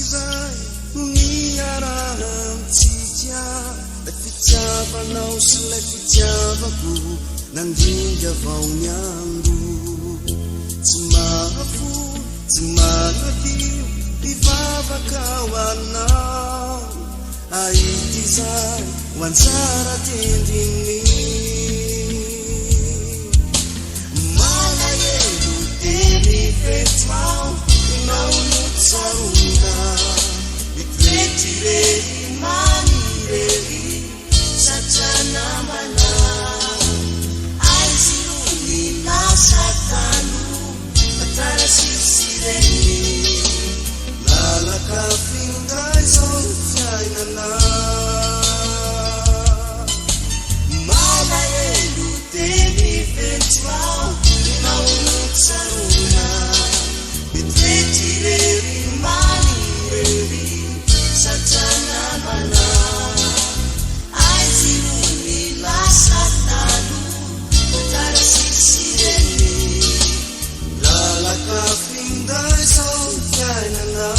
izay niarahantsika lay fitiavanao sy lay fitiavako nandringa vao ny andro tsy mahafo tsy manadio ivavaka ao anao aity izay ho anjara tendriny malahelo teny fetao inao no tsarona itretireri manireri satria namana aizy no ny lasa tano fatara sisireny lalaka findray zao fiainana malahelo teny fetao inao no tsarona itretireri manireri satria namana aizy no ny lasa tano fatara sisireny lalaka findray zao fiainana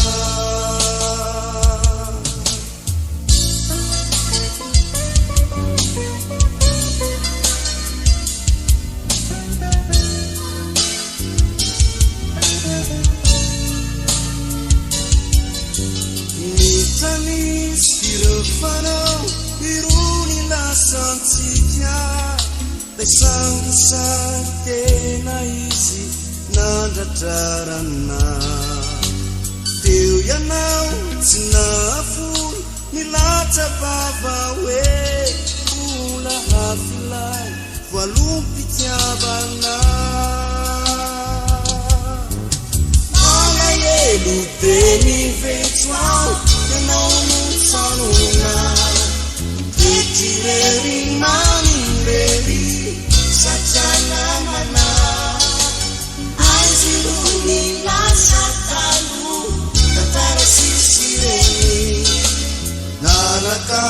Fanao irony lasantsika lay sangsary tena izy nandratrarana teo ianao tsy nafoy nilatsa-bava hoe ola hafilay voalompitiavana malahelo teny vetsoao ianao no tsanona itireri manireri satria namana aizy no ny lasa tano fatara sisireny lalaka